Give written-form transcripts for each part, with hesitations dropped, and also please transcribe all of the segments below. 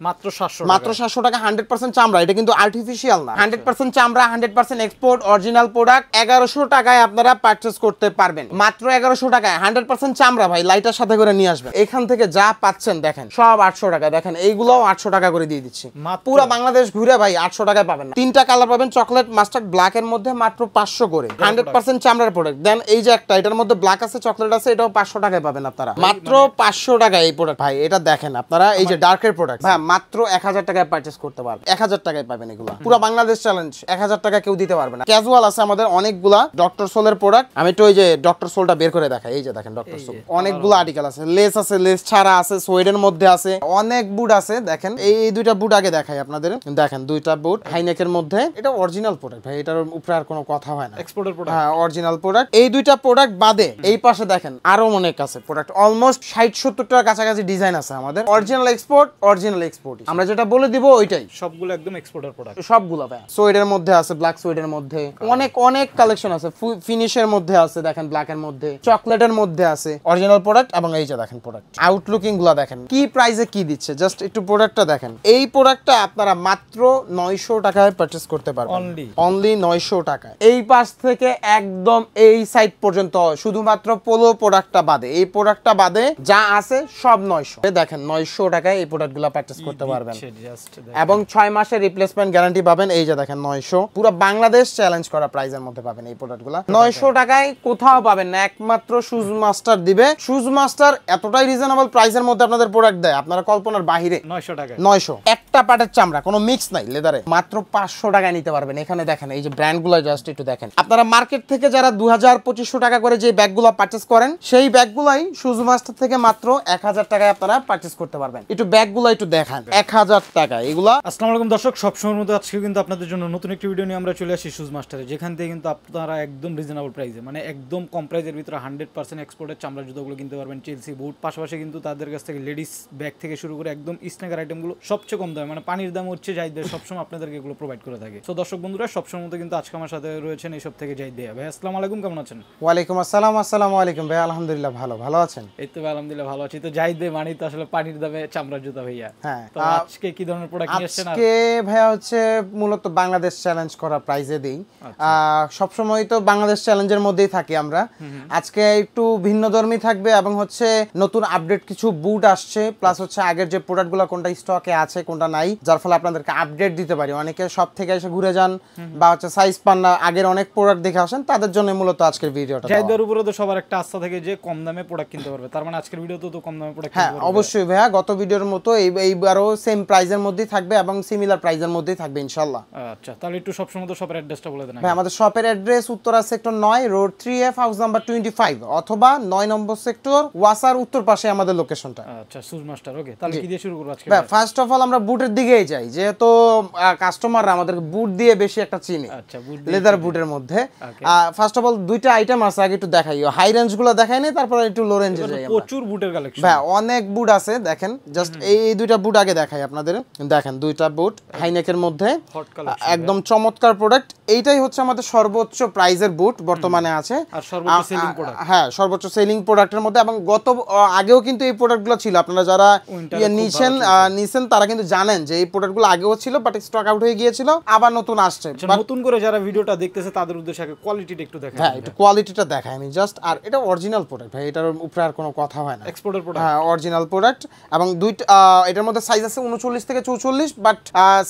মাত্র 700 টাকা 100% চামড়া, এটা কিন্তু আর্টিফিশিয়াল না, 100% চামড়া, 100% এক্সপোর্ট অরিজিনাল প্রোডাক্ট। 1100 টাকায় আপনারা পারচেজ করতে পারবেন, মাত্র 1100 টাকায় 100% চামড়া ভাই, লাইটার সাথে করে নিয়ে আসবেন। এখান থেকে যা পাচ্ছেন দেখেন সব 800 টাকা, দেখেন এইগুলোও 800 টাকা করে দিয়ে দিচ্ছি। পুরো বাংলাদেশ ঘুরে ভাই 800 টাকায় পাবেন না। তিনটা কালার পাবেন, চকলেট, মাস্টার্ড, ব্ল্যাক এর মধ্যে মাত্র 500 করে, 100% চামড়ার প্রোডাক্ট। দেন এই যে একটা, এটার মধ্যে ব্ল্যাক আছে, চকলেট আছে, এটাও 500 টাকায় পাবেন আপনারা, মাত্র 500 টাকায় এই প্রোডাক্ট ভাই। এটা দেখেন আপনারা, এই যে ডার্কের প্রোডাক্ট ভাই, মাত্র 1000 টাকায় পারচেজ করতে পারবেন, 1000 টাকায় পাবেন এগুলো। পুরো বাংলাদেশ চ্যালেঞ্জ, 1000 টাকা কেউ দিতে পারবে না। ক্যাজুয়াল আছে আমাদের অনেকগুলা, ডক্টর সোলের প্রোডাক্ট। আমি তো ওই যে ডক্টর সোলটা বের করে দেখাই, এই যে দেখেন ডক্টর সোল, অনেকগুলো আর্টিকেল আছে, লেস আছে, লেস ছাড়া আছে, সোয়েডের মধ্যে আছে, অনেক বুট আছে। দেখেন এই দুইটা বুট আগে দেখাই আপনাদের, দেখেন দুইটা বুট হাইনেকের মধ্যে, এটা অরিজিনাল প্রোডাক্ট ভাই, এটার উপরে আর কোনো কথা হয় না, এক্সপোর্টের প্রোডাক্ট। হ্যাঁ অরিজিনাল প্রোডাক্ট। এই দুইটা প্রোডাক্ট বাদে এই পাশে দেখেন আরো অনেক আছে প্রোডাক্ট, অলমোস্ট 60-70 টার কাছাকাছি ডিজাইন আছে আমাদের। অরিজিনাল এক্সপোর্ট, অরিজিনাল এক্সপোর্ট, আমরা যেটা বলে দিব ওইটাই, সবগুলো একদম এক্সপোর্টের প্রোডাক্ট, সবগুলো ভাই। সোয়েডের মধ্যে আছে, ব্ল্যাক সোয়েডের মধ্যে অনেক অনেক কালেকশন আছে, ফিনিশের মধ্যে আছে, দেখেন ব্ল্যাকের মধ্যে, চকলেটের মধ্যে আছে অরিজিনাল প্রোডাক্ট। এবং এই যে দেখেন প্রোডাক্ট আউটলুকিং গুলো দেখেন, কি প্রাইসে কি দিচ্ছে, জাস্ট একটু প্রোডাক্টটা দেখেন। এই প্রোডাক্টটা আপনারা মাত্র 900 টাকায় পারচেজ করতে পারবেন, অনলি 900 টাকায়। এই পাশ থেকে একদম এই সাইড পর্যন্ত শুধুমাত্র পোলো প্রোডাক্টটা বাদে, এই প্রোডাক্টটা বাদে যা আছে সব 900। দেখেন 900 টাকায় এই প্রোডাক্টগুলো পারচেজ করতে পারবেন, এবং 6 মাসের রিপ্লেসমেন্ট গ্যারান্টি পাবেন। এই যে দেখেন 900, পুরো বাংলাদেশ চ্যালেঞ্জ করা প্রাইসের মধ্যে পাবেন এই প্রোডাক্টগুলো। 900 টাকায় কোথাও পাবেন না, একমাত্র শুজ মাস্টার দিবে। শুজ মাস্টার এতটাই রিজনেবল প্রাইসের মধ্যে আপনাদের প্রোডাক্ট দেয়, আপনারা কল্পনার বাহিরে। 900 টাকা, 900, একটা পাটের চামড়া, কোনো মিক্স নাই লেদারে, মাত্র 500 টাকায় নিতে পারবেন। এখানে দেখেন এই যে ব্র্যান্ডগুলো, জাস্ট একটু দেখেন। আপনারা মার্কেট থেকে যারা 2000-2500 টাকা করে যে ব্যাগগুলো পারচেজ করেন, সেই ব্যাগগুলাই শুজ মাস্টার থেকে মাত্র 1000 টাকায় আপনারা পারচেজ করতে পারবেন। একটু ব্যাগগুলো একটু দেখান, 1000 টাকা এগুলা। আসসালামু আলাইকুম দর্শক, সবসময়ের মতো আজকে কিন্তু আপনাদের জন্য নতুন একটি ভিডিও নিয়ে আমরা চলে আসি শুজ মাস্টারে, যেখান থেকে কিন্তু আপনারা একদম রিজনেবল প্রাইসে, মানে একদম কম প্রাইসের ভিতরে 100% এক্সপোর্টের চামড়া জুতোগুলো কিনতে পারবেন, চেলসি বুট। পাশাপাশি কিন্তু তাদের কাছ থেকে লেডিস ব্যাগ থেকে শুরু করে একদম স্ন্যাকার আইটেমগুলো সবচেয়ে কম দামে, মানে পানির দাম হচ্ছে জাহিদ ভাই সবসময় আপনাদেরকে এগুলো প্রোভাইড করে থাকে। তো দর্শক বন্ধুরা, সবসময় মতো কিন্তু আজকে আমার সাথে রয়েছেন এইসব থেকে জাহিদ ভাই। ভাই আসসালামু আলাইকুম, কেমন আছেন? ওয়ালাইকুম আসসালাম। আসসালামু আলাইকুম ভাই, আলহামদুলিল্লাহ ভালো, ভালো আছেন? এই তো আলহামদুলিল্লাহ ভালো আছি। তো জাহিদ ভাই মানে তো আসলে পানির দামে চামড়া জুতা ভাইয়া। হ্যাঁ, তো আজকে কি ধরনের প্রোডাক্ট নিয়ে আসছেন? আজকে ভাইয়া হচ্ছে মূলত বাংলাদেশ চ্যালেঞ্জ করা প্রাইজে দেই। সবসময় তো বাংলাদেশ চ্যালেঞ্জের মধ্যেই থাকি আমরা। আজকে একটু ভিন্নধর্মী থাকবে, এবং হচ্ছে নতুন আপডেট কিছু বুট আসছে, প্লাস হচ্ছে আগের যে প্রোডাক্টগুলো কোনটা স্টকে আছে কোনটা নাই, যার ফলে আপনাদেরকে আপডেট দিতে পারি। অনেকে সব থেকে এসে ঘুরে যান বা হচ্ছে সাইজ পান না, আগের অনেক প্রোডাক্ট দেখে আসেন, তাদের জন্য মূলত আজকের ভিডিওটা। জাহিদের উপরে তো সবার একটা আস্থা থাকে যে কম দামে প্রোডাক্ট কিনতে পারবে, তার মানে আজকের ভিডিওতে তো কম দামে প্রোডাক্ট কিনতে পারবে। হ্যাঁ অবশ্যই ভাইয়া, গত ভিডিওর মতো এইবারও সেম প্রাইজের মধ্যেই থাকবে এবং সিমিলার প্রাইজের মধ্যেই থাকবে ইনশাআল্লাহ। আচ্ছা, তাহলে একটু সবসময় তো শপের অ্যাড্রেসটা বলে দেন। ভাই আমাদের শপের address Uttara sector 9, road 3F, house number 25, অথবা 9 নম্বর সেক্টর, ওয়াসার উত্তর পাশে আমাদের লোকেশনটা। আচ্ছা, শুজ মাস্টার। ওকে, তাহলে কি দিয়ে শুরু করব আজকে? ভাই ফার্স্ট অফ অল আমরা বুটের দিকেই যাই, যেহেতু কাস্টমাররা আমাদেরকে বুট দিয়ে বেশি একটা চিনি। আচ্ছা, বুট, লেদার বুটের মধ্যে ফার্স্ট অফ অল দুইটা আইটেম আছে, আগে একটু দেখাই। হাই রেঞ্জগুলো দেখাই নি, তারপর একটু লো রেঞ্জে যাই। প্রচুর বুটের কালেকশন ভাই, অনেক বুট আছে, দেখেন জাস্ট এই দুইটা বুট আগে দেখাই আপনাদের। দেখেন দুইটা বুট হাইনেকের মধ্যে, একদম চমৎকার প্রোডাক্ট। এইটাই হচ্ছে আমাদের সর্বোচ্চ প্রাইজের বুট বর্তমানে আছে, আর সর্বোচ্চ সেলিং প্রোডাক্ট। হ্যাঁ, সর্বোচ্চ সেলিং প্রোডাক্টের মধ্যে। এবং গত আগেও কিন্তু এই প্রোডাক্টগুলো ছিল, আপনারা যারা নিছেন তারা কিন্তু জানেন যে এই প্রোডাক্টগুলো আগেও ছিল, বাট স্টক আউট হয়ে গিয়েছিল, আবার নতুন আসছে। নতুন করে যারা ভিডিওটা দেখতেছে তাদের উদ্দেশ্যে আগে কোয়ালিটিটা একটু দেখাই। হ্যাঁ, একটু কোয়ালিটিটা দেখাই আমি জাস্ট। আর এটা অরিজিনাল প্রোডাক্ট ভাই, এটার উপরে আর কোনো কথা হয় না, এক্সপোর্টের প্রোডাক্ট। হ্যাঁ অরিজিনাল প্রোডাক্ট। এবং দুইটা এটার মধ্যে সাইজ আছে 39 থেকে 44, বাট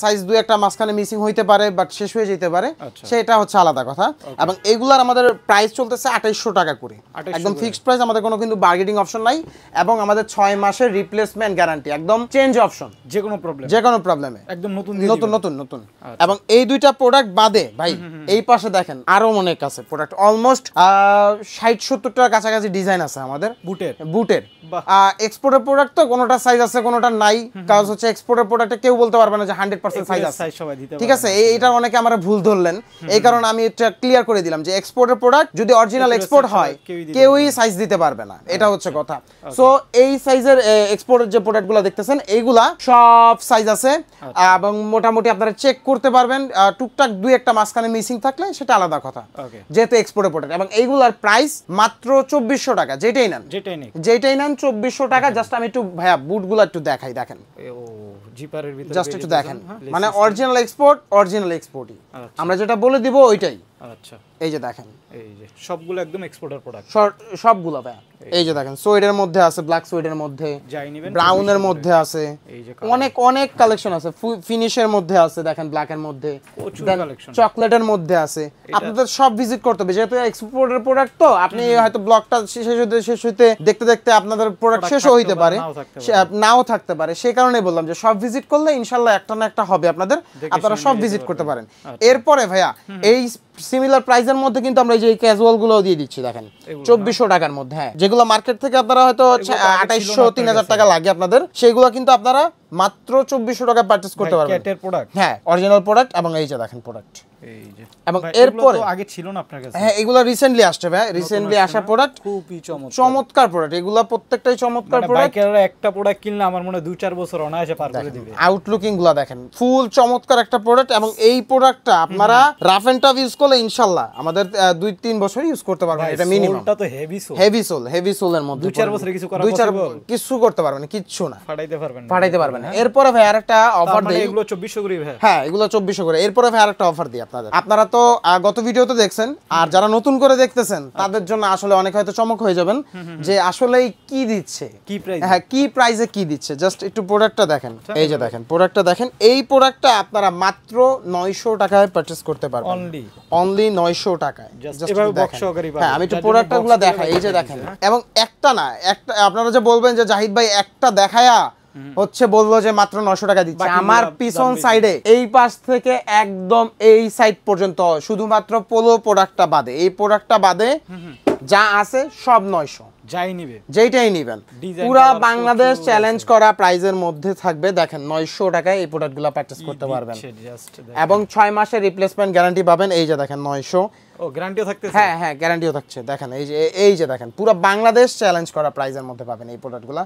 সাইজ দুই একটা মাঝখানে মিসিং হইতে পারে, বাট শেষ হয়ে যেতে পারে, সেটা হচ্ছে আলাদা কথা। এবং এগুলার আমাদের প্রাইস চলতেছে 2800 টাকা করে, একদম ফিক্সড প্রাইস, আমাদের কোনো কিন্তু বার্গেনিং অপশন নাই। এবং আমাদের 6 মাসের রিপ্লেসমেন্ট গ্যারান্টি, একদম চেঞ্জ অপশন, যে কোনো প্রবলেমে একদম নতুন। এবং এই দুইটা প্রোডাক্ট বাদে ভাই এই পাশে দেখেন আরো অনেক আছে প্রোডাক্ট, অলমোস্ট 60-70 টার কাছাকাছি ডিজাইন আছে আমাদের বুটের। এক্সপোর্টের প্রোডাক্ট তো কোনোটা সাইজ আছে কোনোটা নাই, কাজ হচ্ছে এক্সপোর্টের প্রোডাক্টে কেউ বলতে পারবে না যে 100% সাইজ আছে, ঠিক আছে? এইটা অনেকে আমরা ভুল ধরলেন, এই কারণে আমি এটা ক্লিয়ার করে দিলাম যে এক্সপোর্টের প্রোডাক্ট যদি অরিজিনাল এক্সপোর্ট হয় কেউই সাইজ দিতে পারবে না, এটা হচ্ছে কথা। সো এই সাইজের এক্সপোর্টের যে প্রোডাক্টগুলো দেখতেছেন এইগুলা সব সাইজ আছে এবং মোটামুটি আপনারা চেক করতে পারবেন টুকটাক দুই একটা মাঝখানে মিসিং থাকলে সেটা আলাদা কথা যেহেতু এক্সপোর্টের প্রোডাক্ট এবং এইগুলার প্রাইস মাত্র 2400 টাকা যেটাই নেন 2400 টাকা জাস্ট আমি একটু ভাইয়া বুটগুলো একটু দেখাই দেখেন জিপারের ভিতরে জাস্ট একটু দেখেন মানে অরিজিনাল এক্সপোর্টই আমরা যেটা বলে দিব ওইটাই আচ্ছা এই যে দেখেন এই যে সবগুলো একদম এক্সপোর্টার প্রোডাক্ট সবগুলো ভাইয়া এই যে দেখেন সোয়েডের মধ্যে আছে ব্ল্যাক সোয়েডের মধ্যে যাই নেবেন ব্রাউনের মধ্যে আছে অনেক অনেক কালেকশন আছে ফিনিশের মধ্যে আছে দেখেন ব্ল্যাকের মধ্যে চকলেটের মধ্যে আছে আপনাদের সব ভিজিট করতে হবে যেহেতু এক্সপোর্টের প্রোডাক্ট তো আপনি হয়তো ব্লগটা শেষ হইতে দেখতে দেখতে আপনাদের প্রোডাক্ট শেষও হইতে পারে নাও থাকতে পারে সেই কারণেই বললাম যে সব ভিজিট করলে ইনশাআল্লাহ একটা না একটা হবে আপনাদের আপনারা সব ভিজিট করতে পারেন এরপরে ভাইয়া এই সিমিলার প্রাইসের মধ্যে কিন্তু আমরা এই যে ক্যাজুয়াল গুলো দিয়ে দিচ্ছি দেখেন 2400 টাকার মধ্যে হ্যাঁ যেগুলো মার্কেট থেকে আপনারা হয়তো 2800 3000 টাকা লাগে আপনাদের সেগুলো কিন্তু আপনারা মাত্র 2400 টাকায় পারচেজ করতে পারবেন ক্যাটের প্রোডাক্ট হ্যাঁ অরিজিনাল প্রোডাক্ট এবং এই যে দেখেন প্রোডাক্ট এই যে এবং এরপরে আগে ছিল না আপনার কাছে হ্যাঁ এগুলো রিসেন্টলি আসছে ভাই রিসেন্টলি আসা প্রোডাক্ট খুবই চমৎকার প্রোডাক্ট এগুলো প্রত্যেকটাই চমৎকার প্রোডাক্ট বাইকের একটা প্রোডাক্ট কিনলে আমার মনে হয় 2-4 বছর অনায়াসে পার করে দিবে আউটলুকিং গুলো দেখেন ফুল চমৎকার একটা প্রোডাক্ট এবং এই প্রোডাক্টটা আপনারা রাফ এন্ড টাফ ইউজ করলে ইনশাআল্লাহ আমাদের 2-3 বছর ইউজ করতে পারবেন এটা মিনিমাম সোলটা তো হেভি সোলের মধ্যে 2-4 বছর কিছু করা পসিবল কিছু করতে পারবেন কিচ্ছু না ফাটাইতে পারবেন এরপরে ভাই আরেকটা অফার দেই এগুলো 2400 করে ভাই হ্যাঁ এগুলো 2400 করে এরপরে ভাই আরেকটা অফার দিই আপনারা তো গত ভিডিওতে দেখছেন আর যারা নতুন করে দেখতেছেন তাদের জন্য আসলে অনেক হয়তো চমক হয়ে যাবেন যে আসলে কি দিচ্ছে কি প্রাইস হ্যাঁ কি প্রাইসে কি দিচ্ছে জাস্ট একটু প্রোডাক্টটা দেখেন এই যে দেখেন প্রোডাক্টটা দেখেন এই প্রোডাক্টটা আপনারা মাত্র 900 টাকায় পারচেজ করতে পারবেন অনলি 900 টাকায় জাস্ট এভাবে বক্স সহকারে হ্যাঁ আমি একটু প্রোডাক্টগুলো দেখাই এই যে দেখেন এবং একটা না একটা আপনারা যে বলবেন যে জাহিদ ভাই একটা দেখায়া হচ্ছে বললো যে মাত্র 900 টাকা দিচ্ছে আমার পিছন সাইডে এই পাশ থেকে একদম এই সাইড পর্যন্ত শুধুমাত্র পোলো প্রোডাক্টটা বাদে এই প্রোডাক্টটা বাদে যা আছে সব 900 যাই নিবে যেটাই নেবেন পুরো বাংলাদেশ চ্যালেঞ্জ করা প্রাইজের মধ্যে থাকবে দেখেন 900 টাকায় এই প্রোডাক্টগুলো পারচেজ করতে পারবেন এবং 6 মাসের রিপ্লেসমেন্ট গ্যারান্টি পাবেন এই যে দেখেন 900 ও গ্যারান্টিও থাকতেছে হ্যাঁ গ্যারান্টিও থাকছে দেখেন এই যে দেখেন পুরো বাংলাদেশ চ্যালেঞ্জ করা প্রাইজের মধ্যে পাবেন এই প্রোডাক্টগুলো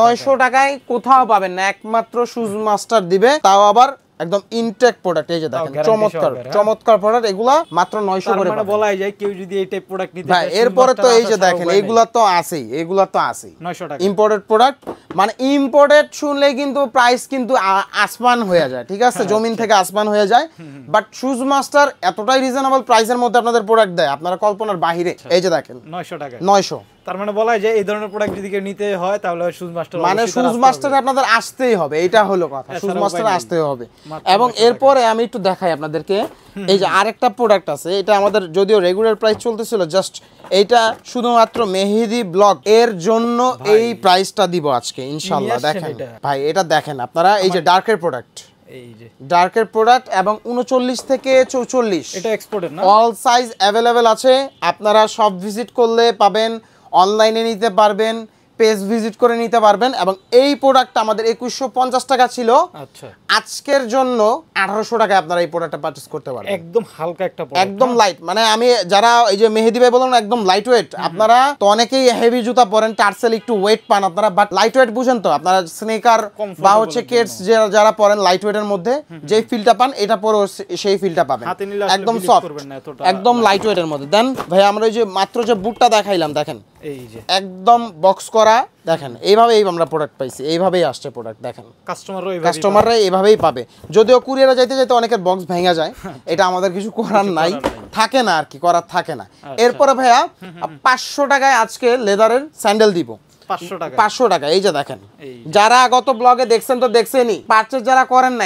900 টাকায় কোথাও পাবেন না একমাত্র শুজ মাস্টার দিবে তাও আবার একদম ইনটেক প্রোডাক্ট এই যে দেখেন চমৎকার প্রোডাক্ট এগুলা মাত্র 900 করে মানে বলাই যায় কেউ যদি এই টাইপ প্রোডাক্ট নিতে চায় এরপরে তো এই যে দেখেন এইগুলা তো আছেই 900 টাকা ইম্পোর্টেড প্রোডাক্ট মানে ইম্পোর্টেড শুনলে কিন্তু প্রাইস কিন্তু আসমান হয়ে যায় ঠিক আছে জমিন থেকে আসমান হয়ে যায় বাট শুজ মাস্টার এতটাই রিজনেবল প্রাইসের মধ্যে আপনাদের প্রোডাক্ট দেয় আপনারা কল্পনার বাইরে এই যে দেখেন 900 টাকা 900 তার মানে বলা যায় এই ধরনের প্রোডাক্ট যদি কেউ নিতে হয় তাহলে শুজ মাস্টার মানে শুজ মাস্টারে আপনাদের আসতেই হবে এটা হলো কথা শুজ মাস্টারে আসতেই হবে এবং এরপরে আমি একটু দেখাই আপনাদেরকে এই যে আরেকটা প্রোডাক্ট আছে এটা আমাদের যদিও রেগুলার প্রাইস চলতেছিল জাস্ট এইটা শুধুমাত্র মেহেদি ব্লগ এর জন্য এই প্রাইসটা দিব আজকে ইনশাআল্লাহ দেখেন ভাই এটা দেখেন আপনারা এই যে ডার্কের প্রোডাক্ট এই যে ডার্কের প্রোডাক্ট এবং 39 থেকে 44 এটা এক্সপোর্টেড না অল সাইজ अवेलेबल আছে আপনারা সব ভিজিট করলে পাবেন অনলাইনে নিতে পারবেন পেজ ভিজিট করে নিতে পারবেন এবং এই প্রোডাক্টটা আমাদের 2150 টাকা ছিল আচ্ছা আজকের জন্য 1800 টাকায় আপনারা এই প্রোডাক্টটা পারচেজ করতে পারবেন একদম হালকা একটা প্রোডাক্ট একদম লাইট মানে আমি যারা এই যে মেহেদি ভাই বললাম একদম লাইট ওয়েট আপনারা তো অনেকেই হেভি জুতা পরেন টার্সেল একটু ওয়েট পান আপনারা বাট লাইট ওয়েট বুঝেন তো আপনারা স্নেকার বা হচ্ছে কিডস যারা পরেন লাইট ওয়েটের মধ্যে যেই ফিলটা পান এটা পরে সেই ফিলটা পাবেন একদম সফট একদম লাইট ওয়েটের মধ্যে দেন ভাই আমরা ওই যে মাত্র যে বুটটা দেখাইলাম দেখেন এই যে একদম বক্স করা দেখেন এইভাবেই আমরা প্রোডাক্ট পাইছি এইভাবেই আসছে প্রোডাক্ট দেখেন কাস্টমাররা এইভাবেই পাবে যদিও কুরিয়ারে যাইতে যাইতে অনেকের বক্স ভেঙে যায় এটা আমাদের কিছু করার নাই থাকে না আর কি করার থাকে না এরপরে ভাইয়া 500 টাকায় আজকে লেদারের স্যান্ডেল দিব 500 টাকা এই যে দেখেন যারা গত ব্লগে দেখছেন তো দেখছেনই পারচেজ যারা করেন না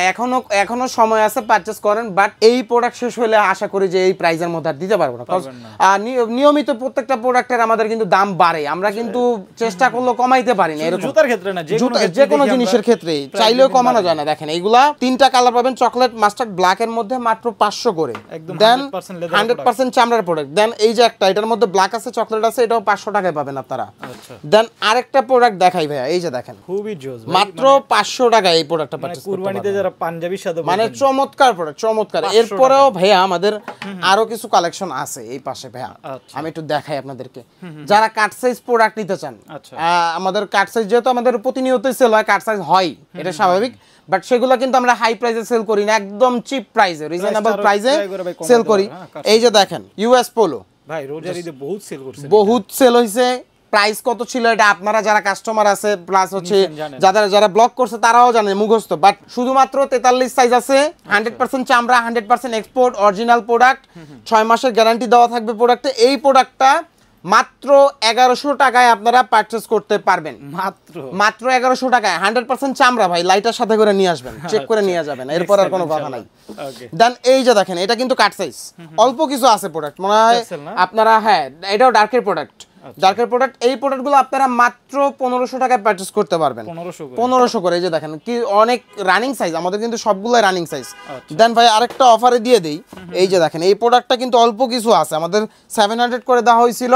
এখনো সময় আছে পারচেজ করেন বাট এই প্রোডাক্ট শেষ হলে আশা করি যে এই প্রাইসের মধ্যে আর দিতে পারবো না আর নিয়মিত প্রত্যেকটা প্রোডাক্টের আমাদের কিন্তু দাম বাড়ে আমরা কিন্তু চেষ্টা করলেও কমাইতে পারি না এরকম জুতার ক্ষেত্রে না যে কোনো জিনিসের ক্ষেত্রে চাইলেও কমানো যায় না দেখেন এইগুলা তিনটা কালার পাবেন চকলেট মাস্টার্ড ব্ল্যাক এর মধ্যে মাত্র 500 করে দেন 100% চামড়ার প্রোডাক্ট দেন এই যে একটা এটার মধ্যে ব্ল্যাক আছে চকলেট আছে এটাও 500 টাকায় পাবেন আপনারা দেন আরেকটা প্রোডাক্ট দেখাই ভাইয়া এই যে দেখেন খুবই জোস মাত্র 500 টাকায় এই প্রোডাক্টটা পারচেজ করতে পারবেন কুরবানিতে যারা পাঞ্জাবির সাথে মানে চমৎকার প্রোডাক্ট চমৎকার এরপরেও ভাইয়া আমাদের আরো কিছু কালেকশন আছে এই পাশে ভাইয়া আমি একটু দেখাই আপনাদেরকে যারা কাট সাইজ প্রোডাক্ট নিতে চান আমাদের কাট সাইজ যেহেতু আমাদের প্রতিনিয়তই সেল হয় কাট সাইজ হয় এটা স্বাভাবিক বাট সেগুলো কিন্তু আমরা হাই প্রাইসে সেল করি না, একদম চিপ প্রাইসে, রিজনেবল প্রাইসে সেল করি। এই যে দেখেন ইউএস পোলো ভাই রোজার ঈদে বহুত সেল করছে, বহুত সেল হইছে। প্রাইস কত ছিল এটা আপনারা যারা কাস্টমার আছে প্লাস হচ্ছে যারা ব্লক করছে তারাও জানে মুখস্থ। বাট শুধুমাত্র 43 সাইজ আছে, 100% চামড়া, 100% এক্সপোর্ট, অরিজিনাল প্রোডাক্ট, 6 মাসের গ্যারান্টি দেওয়া থাকবে প্রোডাক্টে। এই প্রোডাক্টটা মাত্র 1100 টাকায় আপনারা পারচেজ করতে পারবেন, মাত্র 1100 টাকায়। 100% চামড়া ভাই, লাইটার সাথে করে নিয়ে আসবেন, চেক করে নিয়ে যাবেন, এরপর আর কোনো কথা নাই। দেন এই যে দেখেন এটা কিন্তু কাট সাইজ, অল্প কিছু আছে প্রোডাক্ট মনে হয় আপনারা, হ্যাঁ এটাও ডার্কের প্রোডাক্ট, ডার্কের প্রোডাক্ট। এই প্রোডাক্টগুলো আপনারা মাত্র 1500 টাকায় পারচেজ করতে পারবেন, 1500 করে। এই যে দেখেন কি অনেক রানিং সাইজ, আমাদের কিন্তু সবগুলাই রানিং সাইজ। দেন ভাই আরেকটা অফারে দিয়ে দেই, এই যে দেখেন এই প্রোডাক্টটা কিন্তু অল্প কিছু আছে, আমাদের 700 করে দেওয়া হয়েছিল,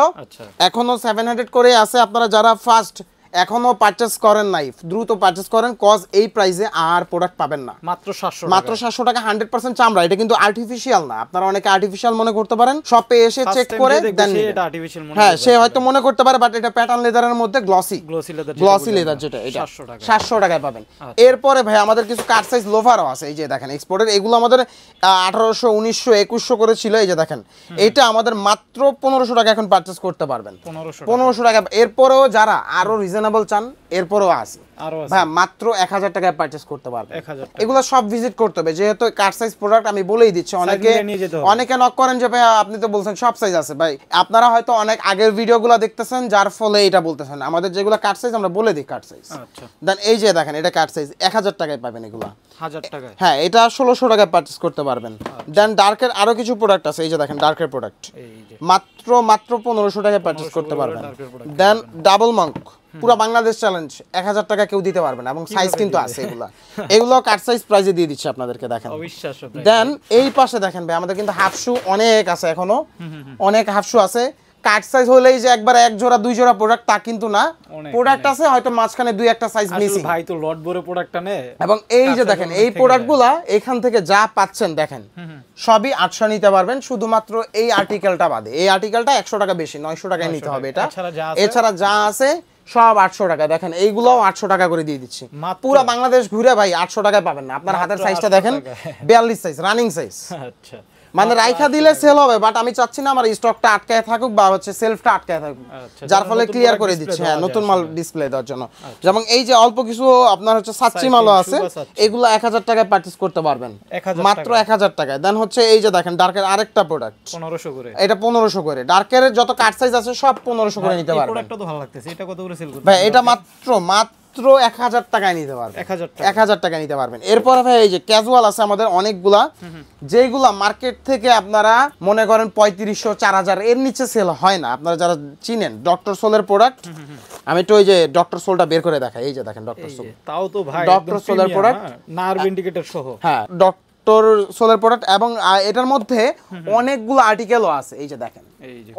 এখনো 700 করে আছে। আপনারা যারা ফার্স্ট এখনো পারচেজ করেন নাই দ্রুত পারচেজ করেন, কজ এই প্রাইসে আর প্রোডাক্ট পাবেন না, মাত্র 700 টাকা। 100% চামড়া, এটা কিন্তু আর্টিফিশিয়াল না, আপনারা অনেকে আর্টিফিশিয়াল মনে করতে পারেন, শপে এসে চেক করে দেন। হ্যাঁ সে হয়তো মনে করতে পারে, বাট এটা প্যাটার্ন লেদারের মধ্যে গ্লসি লেদার, যেটা এটা 700 টাকায় পাবেন। এরপরে ভাই আমাদের কিছু কাট সাইজ লোফারও আছে, এই যে দেখেন এক্সপোর্টের, এগুলো আমাদের 1800, 1900, 2100 করে ছিল। এই যে দেখেন এটা আমাদের মাত্র 1500 টাকা এখন পারচেজ করতে পারবেন, 1500 টাকা। এরপরেও যারা আরো রিজনেবল চান এরপরও আছে ভাই, মাত্র 1000 টাকায় পারচেজ করতে পারবেন। এগুলো সব ভিজিট করতে হবে, যেহেতু কাট সাইজ প্রোডাক্ট আমি বলেই দিচ্ছি। অনেকে নক করেন যে ভাই আপনি তো বলছেন সব সাইজ আছে, ভাই আপনারা হয়তো অনেক আগের ভিডিওগুলো দেখতেছেন যার ফলে এটা বলতেছেন। আমাদের যেগুলো কাট সাইজ আমরা বলে দিই কাট সাইজ। দেন এই যে দেখেন এটা কাট সাইজ 1000 টাকায় পাবেন এগুলো, 1000 টাকায়। হ্যাঁ এটা 1600 টাকায় পারচেজ করতে পারবেন। দেন ডার্কের আরো কিছু প্রোডাক্ট আছে, এই যে দেখেন ডার্কের প্রোডাক্ট মাত্র 1500 টাকায় পারচেজ করতে পারবেন। দেন ডাবল মঙ্ক পুরো বাংলাদেশ চ্যালেঞ্জ 1000 টাকা কেউ দিতে পারবে না, এবং সাইজ কিন্তু আছে এগুলো কাট সাইজ প্রাইসে দিয়ে দিচ্ছি আপনাদেরকে, দেখেন। দেন এই পাশে দেখেন ভাই আমাদের কিন্তু হাফ শু অনেক আছে, এখনো অনেক হাফ শু আছে। কাট সাইজ হলেই যে একবার এক জোড়া দুই জোড়া প্রোডাক্ট তা কিন্তু না, প্রোডাক্ট আছে হয়তো মাঝখানে দুই একটা সাইজ মিসিং। ভাই তো লট ভরে প্রোডাক্ট আনে, এবং এই যে দেখেন এই প্রোডাক্টগুলা এখান থেকে যা পাচ্ছেন দেখেন সবই 800 নিতে পারবেন, শুধুমাত্র এই আর্টিকেলটা বাদে। এই আর্টিকেলটা 100 টাকা বেশি, 900 টাকায় নিতে হবে এটা। এছাড়া যা আছে সব 800 টাকা। দেখেন এইগুলোও 800 টাকা করে দিয়ে দিচ্ছি, পুরো বাংলাদেশ ঘুরে ভাই 800 টাকায় পাবেন না। আপনার হাতের সাইজটা দেখেন 42 সাইজ, রানিং সাইজ। আচ্ছা মানে রাইখা দিলে সেল হবে, বাট আমি চাচ্ছি না আমার স্টকটা আটকায় থাকুক বা হচ্ছে সেলফটা আটকায় থাকুক, যার ফলে ক্লিয়ার করে দিচ্ছি। হ্যাঁ নতুন মাল ডিসপ্লে দেওয়ার জন্য। যেমন এই যে অল্প কিছু আপনার হচ্ছে সাচ্চি মালও আছে, এগুলো 1000 টাকায় পারচেজ করতে পারবেন, মাত্র 1000 টাকায়। দেন হচ্ছে এই যে দেখেন ডার্কের আরেকটা প্রোডাক্ট 1500 করে, এটা 1500 করে। ডার্কের যত কাট সাইজ আছে সব 1500 করে নিতে পারবেন। প্রোডাক্টটা তো ভালো লাগতেছে, এটা কত করে সেল করবেন ভাই? এটা মাত্র 1000 টাকায় নিতে পারবেন, 1000 টাকায় নিতে পারবেন। এরপরে ভাই এই যে ক্যাজুয়াল আছে আমাদের অনেকগুলা, যেগুলা মার্কেট থেকে আপনারা মনে করেন 3500, 4000 এর নিচে সেল হয় না। আপনারা যারা চিনেন ডক্টর সোলের প্রোডাক্ট, আমি একটু ওই যে ডক্টর সোলটা বের করে দেখাই। এই যে দেখেন ডক্টর সোল, তাও তো ভাই ডক্টর সোলের প্রোডাক্ট, নার্ভ ইন্ডিকেটর সহ। হ্যাঁ ডক্টর সোলের প্রোডাক্ট, এবং এটার মধ্যে অনেকগুলো আর্টিকেলও আছে। এই যে দেখেন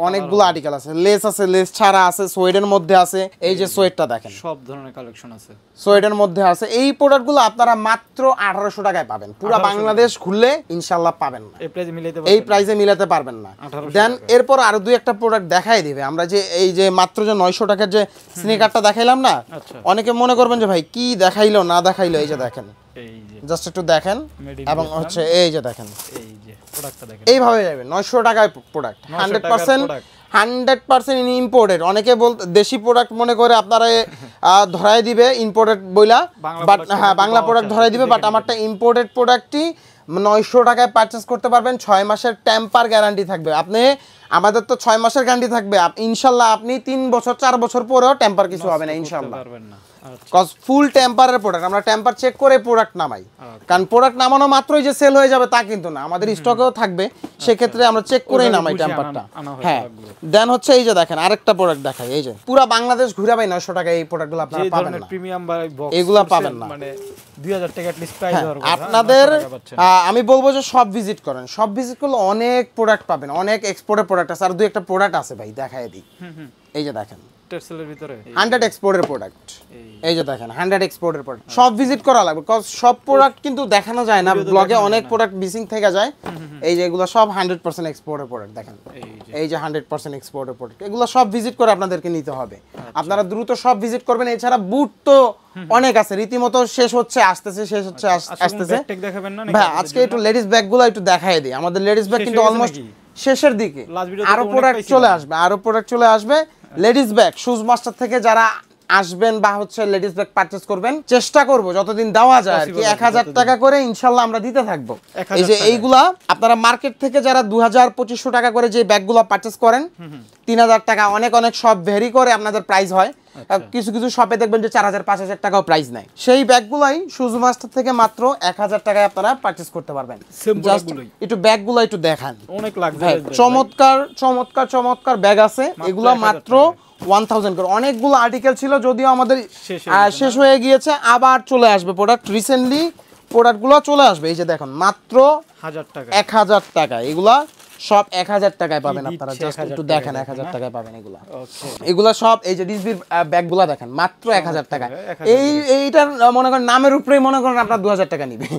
অনেকগুলো আর্টিকেল আছে, লেস আছে, লেস ছাড়া আছে, সোয়েডের মধ্যে আছে। এই যে সোয়েটটা দেখেন, সব ধরনের কালেকশন আছে সোয়েডের মধ্যে আছে। এই প্রোডাক্টগুলো আপনারা মাত্র 1800 টাকায় পাবেন, পুরো বাংলাদেশ ঘুরলে ইনশাআল্লাহ পাবেন না, এই প্রাইসে মিলাতে পারবেন না। দেন এরপর আরো দুই একটা প্রোডাক্ট দেখাই দিবে। আমরা যে এই যে মাত্র যে 900 টাকার যে স্নিকারটা দেখাইলাম না, অনেকে মনে করবেন যে ভাই কি দেখাইলো না দেখাইলো। এই যে দেখেন, জাস্ট একটু দেখেন, এবং হচ্ছে এই যে দেখেন এইভাবে যাবে 900 টাকায় প্রোডাক্ট, 100% ইম্পোর্টেড। অনেকে দেশি প্রোডাক্ট মনে করে আপনারা ধরাই দিবে ইম্পোর্টেড বইলা, বাট হ্যাঁ বাংলা প্রোডাক্ট ধরাই দিবে, বাট আমারটা ইম্পোর্টেড প্রোডাক্টই 900 টাকায় পারচেজ করতে পারবেন। 6 মাসের টেম্পার গ্যারান্টি থাকবে। আপনি আমাদের তো 6 মাসের গ্যারান্টি থাকবে, ইনশাল্লাহ আপনি 3 বছর 4 বছর পরেও টেম্পার কিছু হবে না ইনশাল্লাহ, কজ ফুল টেম্পারের প্রোডাক্ট। আমরা টেম্পার চেক করে প্রোডাক্ট নামাই, কারণ প্রোডাক্ট নামানো মাত্রই যে সেল হয়ে যাবে তা কিন্তু না, আমাদের স্টকেও থাকবে, সেক্ষেত্রে আমরা চেক করেই নামাই টেম্পারটা। হ্যাঁ দেন হচ্ছে এই যে দেখেন আরেকটা প্রোডাক্ট দেখাই। এই যে পুরো বাংলাদেশ ঘুরে ভাই 900 টাকায় এই প্রোডাক্টগুলো আপনারা পাবেন না, প্রিমিয়াম বা বক্স এগুলা পাবেন না, মানে 2000 টাকা এট লিস্ট প্রাইস ধরবো আপনাদের। আমি বলবো যে সব ভিজিট করেন, সব ভিজিট করলে অনেক প্রোডাক্ট পাবেন, অনেক এক্সপোর্টের প্রোডাক্ট আছে। আর দুই একটা প্রোডাক্ট আছে ভাই দেখাই দিই। এই যে দেখেন সেলের ভিতরে 100 এক্সপোর্টের প্রোডাক্ট এই যে দেখেন 100 এক্সপোর্টের প্রোডাক্ট সব ভিজিট করা লাগবে কজ সব প্রোডাক্ট কিন্তু দেখানো যায় না ব্লগে অনেক প্রোডাক্ট মিসিং থেকে যায় এই যে এগুলো সব 100% এক্সপোর্টের প্রোডাক্ট দেখেন এই যে 100% এক্সপোর্টের প্রোডাক্ট এগুলো সব ভিজিট করে আপনাদেরকে নিতে হবে আপনারা দ্রুত সব ভিজিট করবেন এছাড়া বুট তো অনেক আছে রীতিমতো শেষ হচ্ছে আসতেছে শেষ হচ্ছে আসতেছে ব্যাগ দেখাবেন না ভাই আজকে একটু লেডিস ব্যাগগুলো একটু দেখাই দিই আমাদের লেডিস ব্যাগ কিন্তু অলমোস্ট শেষের দিকে আরো প্রোডাক্ট চলে আসবে লেডিস ব্যাগ শুজ মাস্টার থেকে যারা আসবেন বা হচ্ছে লেডিস ব্যাগ পারচেজ করবেন চেষ্টা করব যতদিন দেওয়া যায় আর কি 1000 টাকা করে ইনশাআল্লাহ আমরা দিতে থাকবো এই যে এইগুলা আপনারা মার্কেট থেকে যারা 2000-2500 টাকা করে যে ব্যাগগুলো পারচেজ করেন 3000 টাকা অনেক সব ভেরি করে আপনাদের প্রাইস হয় কিছু কিছু শপে দেখবেন যে 4000-5000 টাকাও প্রাইস নাই সেই ব্যাগগুলাই শুজ মাস্টার থেকে মাত্র 1000 টাকায় আপনারা পারচেজ করতে পারবেন জাস্ট একটু ব্যাগগুলো একটু দেখান অনেক লাক্সারি চমৎকার ব্যাগ আছে এগুলো মাত্র 1000 করে অনেকগুলো আর্টিকেল ছিল যদিও আমাদের শেষ হয়ে গিয়েছে আবার চলে আসবে প্রোডাক্ট রিসেন্টলি প্রোডাক্টগুলো চলে আসবে এই যে দেখুন মাত্র 1000 টাকা এগুলা সব 1000 টাকায় পাবেন আপনারা জাস্ট একটু দেখেন 1000 টাকায় পাবেন এগুলা সব এই যে ডিসবির ব্যাগগুলা দেখেন মাত্র 1000 টাকা এইটার মনে করেন নামের উপরেই মনে করেন আপনারা 2000 টাকা নেবেন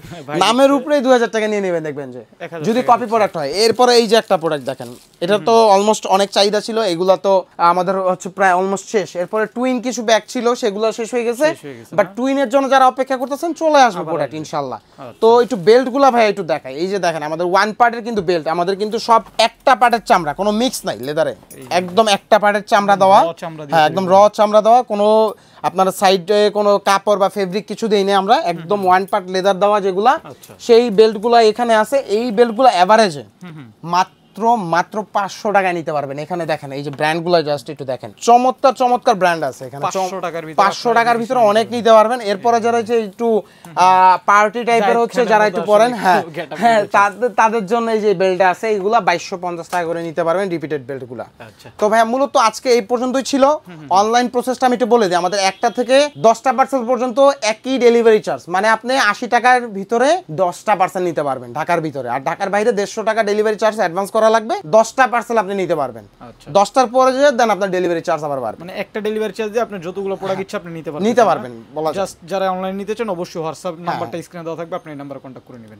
নামের উপরেই 2000 টাকা নিয়ে নেবেন দেখবেন যে যদি কপি প্রোডাক্ট হয় এরপরে এই যে একটা প্রোডাক্ট দেখেন এটা তো অলমোস্ট অনেক চাহিদা ছিল এগুলা তো আমাদের হচ্ছে প্রায় অলমোস্ট শেষ এরপরে টুইন কিছু ব্যাগ ছিল সেগুলো শেষ হয়ে গেছে বাট টুইনের জন্য যারা অপেক্ষা করতেছেন চলে আসবে প্রোডাক্ট ইনশাআল্লাহ তো একটু বেল্টগুলা ভাই একটু দেখাই এই যে দেখেন আমাদের ওয়ান পার্টের কিন্তু বেল্ট আমাদের কিন্তু সব একটা পার্টের চামড়া কোনো মিক্স নাই লেদারে একদম একটা পার্টের চামড়া দেওয়া হ্যাঁ একদম র চামড়া দেওয়া কোনো আপনার সাইডে কোনো কাপড় বা ফেব্রিক কিছু দেই না আমরা একদম ওয়ান পার্ট লেদার দেওয়া যেগুলা সেই বেল্টগুলা এখানে আছে এই বেল্টগুলো এভারেজে মাত্র 500 টাকায় নিতে পারবেন এখানে দেখেন এই যে ব্র্যান্ডগুলো জাস্ট একটু দেখেন চমৎকার ব্র্যান্ড আছে এখানে 500 টাকার ভিতরে অনেক নিতে পারবেন এরপরে যারা যে একটু পার্টি টাইপের হচ্ছে যারা একটু পরেন হ্যাঁ তাদের জন্য এই যে বেল্ট আছে এইগুলা 2250 টাকা করে নিতে পারবেন রিপিটেড বেল্টগুলা তো ভাই মূলত আজকে এই পর্যন্তই ছিল অনলাইন প্রসেসটা আমি একটু বলে দিই আমাদের একটা থেকে 10টা পার্সেল পর্যন্ত একই ডেলিভারি চার্জ মানে আপনি 80 টাকার ভিতরে 10টা পার্সেল নিতে পারবেন ঢাকার ভিতরে আর ঢাকার বাইরে 150 টাকা ডেলিভারি চার্জ অ্যাডভান্স করা লাগবে 10টা পার্সেল আপনি নিতে পারবেন 10টার পরে যে দেন আপনার ডেলিভারি চার্জ আবার বাড়বে মানে একটা ডেলিভারি চার্জ দিয়ে আপনি যতগুলো প্রোডাক্ট ইচ্ছা আপনি নিতে পারবেন বলা জাস্ট যারা অনলাইন নিতে চান অবশ্যই হোয়াটসঅ্যাপ নাম্বারটা স্ক্রিনে দেওয়া থাকবে আপনি এই নাম্বারে কন্টাক্ট করে নেবেন